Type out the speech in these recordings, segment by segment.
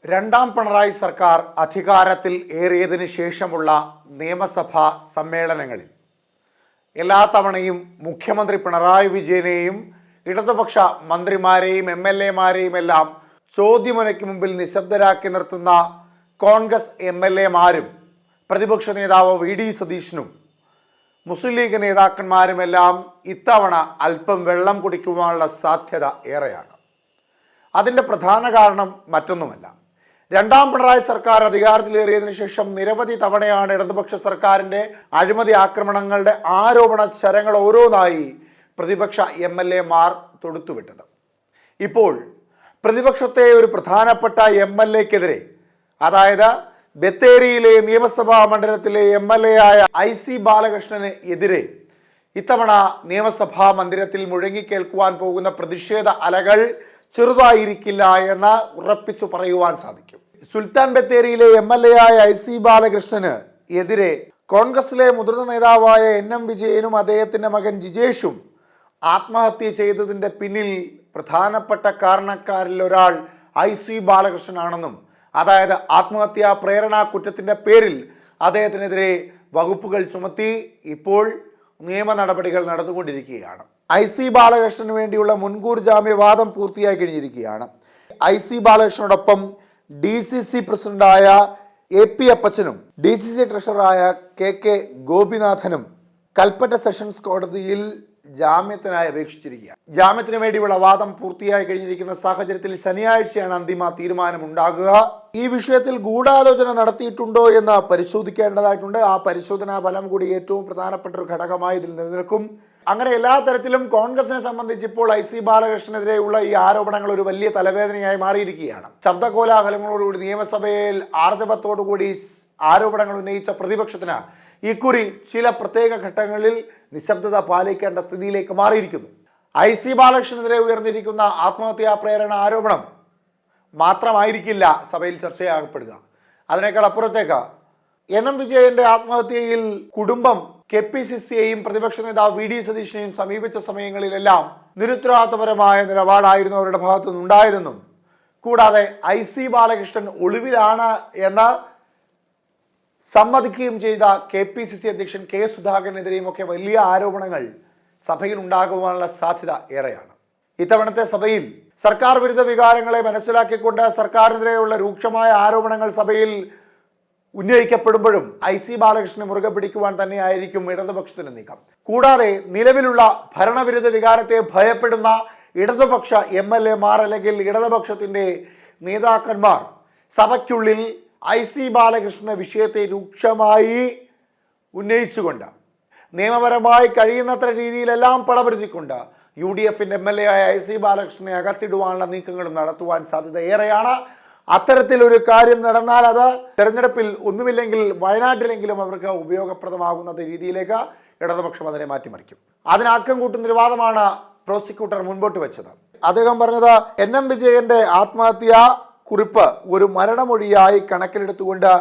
രണ്ടാം പിണറായി സർക്കാർ അധികാരത്തിൽ ഏറിയതിനു ശേഷമുള്ള നിയമസഭാ സമ്മേളനങ്ങളിൽ എല്ലാ തവണയും മുഖ്യമന്ത്രി പിണറായി വിജയനെയും ഇടതുപക്ഷ മന്ത്രിമാരെയും എം.എൽ.എമാരെയും എല്ലാം ചോദ്യമുനയ്ക്ക് മുമ്പിൽ നിശബ്ദരാക്കി നിർത്തുന്ന കോൺഗ്രസ് എം.എൽ.എമാരും പ്രതിപക്ഷ നേതാവ് വി.ഡി. സതീശനും മുസ്ലിം ലീഗ് നേതാക്കന്മാരുമെല്ലാം ഇത്തവണ അല്പം വെള്ളം കുടിക്കുവാനുള്ള സാധ്യത ഏറെയാണ്. അതിൻ്റെ പ്രധാന കാരണം മറ്റൊന്നുമല്ല. രണ്ടാം പിണറായി സർക്കാർ അധികാരത്തിലേറിയതിനു ശേഷം നിരവധി തവണയാണ് ഇടതുപക്ഷ സർക്കാരിൻ്റെ അഴിമതി ആക്രമണങ്ങളുടെ ആരോപണ ശരങ്ങൾ ഓരോന്നായി പ്രതിപക്ഷ എം.എൽ.എമാർ തൊടുത്തുവിട്ടത്. ഇപ്പോൾ പ്രതിപക്ഷത്തെ ഒരു പ്രധാനപ്പെട്ട എം.എൽ.എക്കെതിരെ, അതായത് ബത്തേരിയിലെ നിയമസഭാ മണ്ഡലത്തിലെ എം.എൽ.എ ആയ ഐ.സി. ബാലകൃഷ്ണന് എതിരെ ഇത്തവണ നിയമസഭാ മന്ദിരത്തിൽ മുഴങ്ങിക്കേൾക്കുവാൻ പോകുന്ന പ്രതിഷേധ അലകൾ ചെറുതായിരിക്കില്ല എന്ന് ഉറപ്പിച്ചു പറയുവാൻ സാധിക്കും. സുൽത്താൻ ബത്തേരിയിലെ എം.എൽ.എ ആയ ഐ.സി. ബാലകൃഷ്ണന് എതിരെ കോൺഗ്രസിലെ മുതിർന്ന നേതാവായ എൻ.എം. വിജയനും അദ്ദേഹത്തിൻ്റെ മകൻ ജിജേഷും ആത്മഹത്യ ചെയ്തതിൻ്റെ പിന്നിൽ പ്രധാനപ്പെട്ട കാരണക്കാരിൽ ഒരാൾ ഐ.സി. ബാലകൃഷ്ണനാണെന്നും, അതായത് ആത്മഹത്യാ പ്രേരണാ കുറ്റത്തിൻ്റെ പേരിൽ അദ്ദേഹത്തിനെതിരെ വകുപ്പുകൾ ചുമത്തി ഇപ്പോൾ നിയമ നടപടികൾ നടന്നുകൊണ്ടിരിക്കുകയാണ്. ഐ.സി. ബാലകൃഷ്ണന് വേണ്ടിയുള്ള മുൻകൂർ ജാമ്യവാദം പൂർത്തിയായി കഴിഞ്ഞിരിക്കുകയാണ്. ഐ.സി. ബാലകൃഷ്ണനോടൊപ്പം DCC പ്രസിഡന്റായ AP അപ്പച്ചനും DCC ട്രഷററായ KK ഗോപിനാഥനും കൽപ്പറ്റ സെഷൻസ് കോടതിയിൽ ജാമ്യത്തിനായി അപേക്ഷിച്ചിരിക്കുകയാണ്. ജാമ്യത്തിന് വേണ്ടിയുള്ള വാദം പൂർത്തിയായി കഴിഞ്ഞിരിക്കുന്ന സാഹചര്യത്തിൽ ശനിയാഴ്ചയാണ് അന്തിമ തീരുമാനമുണ്ടാകുക. ഈ വിഷയത്തിൽ ഗൂഢാലോചന നടത്തിയിട്ടുണ്ടോ എന്ന് പരിശോധിക്കേണ്ടതായിട്ടുണ്ട്. ആ പരിശോധനാ ഫലം കൂടി ഏറ്റവും പ്രധാനപ്പെട്ട ഒരു ഘടകമായി ഇതിൽ നിലനിൽക്കും. അങ്ങനെ എല്ലാ തരത്തിലും കോൺഗ്രസിനെ സംബന്ധിച്ച് ഇപ്പോൾ ഐ.സി. ബാലകൃഷ്ണനെതിരെയുള്ള ഈ ആരോപണങ്ങൾ ഒരു വലിയ തലവേദനയായി മാറിയിരിക്കുകയാണ്. ശബ്ദകോലാഹലങ്ങളോടുകൂടി നിയമസഭയിൽ ആർജവത്തോടുകൂടി ആരോപണങ്ങൾ ഉന്നയിച്ച പ്രതിപക്ഷത്തിന് ഇക്കുറി ചില പ്രത്യേക ഘട്ടങ്ങളിൽ നിശബ്ദത പാലിക്കേണ്ട സ്ഥിതിയിലേക്ക് മാറിയിരിക്കുന്നു. ഐ.സി. ബാലകൃഷ്ണനെതിരെ ഉയർന്നിരിക്കുന്ന ആത്മഹത്യാ പ്രേരണ ആരോപണം മാത്രമായിരിക്കില്ല സഭയിൽ ചർച്ചയാകപ്പെടുക. അതിനേക്കാൾ അപ്പുറത്തേക്ക് എൻ.എം. വിജയന്റെ ആത്മഹത്യയിൽ കുടുംബം KPCCയെയും പ്രതിപക്ഷ നേതാവ് വി.ഡി. സതീശനെയും സമീപിച്ച സമയങ്ങളിലെല്ലാം നിരുത്തരവാദിത്തപരമായ നിലപാടായിരുന്നു അവരുടെ ഭാഗത്തു നിന്നുണ്ടായിരുന്നും, കൂടാതെ ഐ.സി. ബാലകൃഷ്ണൻ ഒളിവിലാണ് എന്ന് സമ്മതിക്കുകയും ചെയ്ത KPCC അധ്യക്ഷൻ K. സുധാകരനെതിരെയും ഒക്കെ വലിയ ആരോപണങ്ങൾ സഭയിൽ ഉണ്ടാകുവാനുള്ള സാധ്യത ഏറെയാണ്. ഇത്തവണത്തെ സഭയിൽ സർക്കാർ വിരുദ്ധ വികാരങ്ങളെ മനസ്സിലാക്കിക്കൊണ്ട് സർക്കാരിനെതിരെയുള്ള രൂക്ഷമായ ആരോപണങ്ങൾ സഭയിൽ ഉന്നയിക്കപ്പെടുമ്പോഴും ഐ.സി. ബാലകൃഷ്ണനെ മുറുകെ പിടിക്കുവാൻ തന്നെയായിരിക്കും ഇടതുപക്ഷത്തിന്റെ നീക്കം. കൂടാതെ നിലവിലുള്ള ഭരണവിരുദ്ധ വികാരത്തെ ഭയപ്പെടുന്ന ഇടതുപക്ഷ എം.എൽ.എമാർ അല്ലെങ്കിൽ ഇടതുപക്ഷത്തിന്റെ നേതാക്കന്മാർ സഭയ്ക്കുള്ളിൽ ഐ.സി. ബാലകൃഷ്ണ വിഷയത്തെ രൂക്ഷമായി ഉന്നയിച്ചുകൊണ്ട് നിയമപരമായി കഴിയുന്നത്ര രീതിയിലെല്ലാം പടപെടുത്തിക്കൊണ്ട് UDFന്റെ എം.എൽ.എ ആയ ഐ.സി. ബാലകൃഷ്ണനെ അകത്തിടുവാനുള്ള നീക്കങ്ങളും നടത്തുവാൻ സാധ്യത ഏറെയാണ്. അത്തരത്തിലൊരു കാര്യം നടന്നാൽ അത് തെരഞ്ഞെടുപ്പിൽ ഒന്നുമില്ലെങ്കിൽ വയനാട്ടിലെങ്കിലും അവർക്ക് ഉപയോഗപ്രദമാകുന്ന രീതിയിലേക്ക് ഇടതുപക്ഷം അതിനെ മാറ്റിമറിക്കും. അതിനാക്കം കൂട്ടുന്നൊരു വാദമാണ് പ്രോസിക്യൂട്ടർ മുൻപോട്ട് വെച്ചത്. അദ്ദേഹം പറഞ്ഞത് എൻ.എം. വിജയന്റെ ആത്മഹത്യാ കുറിപ്പ് ഒരു മരണമൊഴിയായി കണക്കിലെടുത്തുകൊണ്ട്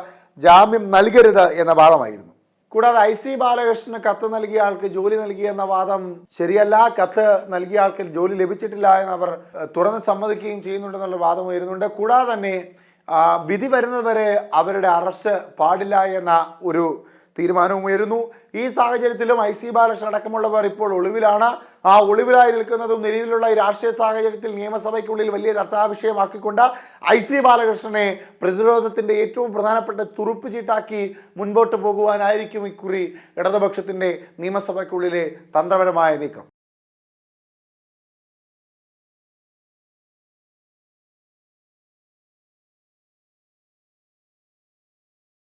ജാമ്യം നൽകരുത് എന്ന വാദമായിരുന്നു. കൂടാതെ ഐ.സി. ബാലകൃഷ്ണന് കത്ത് നൽകിയ ആൾക്ക് ജോലി നൽകിയെന്ന വാദം ശരിയല്ല. കത്ത് നൽകിയ ആൾക്ക് ജോലി ലഭിച്ചിട്ടില്ല എന്ന് അവർ തുറന്ന് സമ്മതിക്കുകയും ചെയ്യുന്നുണ്ടെന്നുള്ള വാദം ഉയരുന്നുണ്ട്. കൂടാതെ തന്നെ വിധി വരുന്നതുവരെ അവരുടെ അറസ്റ്റ് പാടില്ല എന്ന ഒരു തീരുമാനവും ഉയരുന്നു. ഈ സാഹചര്യത്തിലും ഐ.സി. ബാലകൃഷ്ണൻ അടക്കമുള്ളവർ ഇപ്പോൾ ഒളിവിലാണ്. ആ ഒളിവിലായി നിൽക്കുന്നതും നിലവിലുള്ള ഈ രാഷ്ട്രീയ സാഹചര്യത്തിൽ നിയമസഭയ്ക്കുള്ളിൽ വലിയ ചർച്ചാ വിഷയമാക്കിക്കൊണ്ട് ഐ.സി. ബാലകൃഷ്ണനെ പ്രതിരോധത്തിൻ്റെ ഏറ്റവും പ്രധാനപ്പെട്ട തുറുപ്പ് ചീട്ടാക്കി മുൻപോട്ട് പോകുവാനായിരിക്കും ഇക്കുറി ഇടതുപക്ഷത്തിൻ്റെ നിയമസഭയ്ക്കുള്ളിലെ തന്ത്രപരമായ നീക്കം.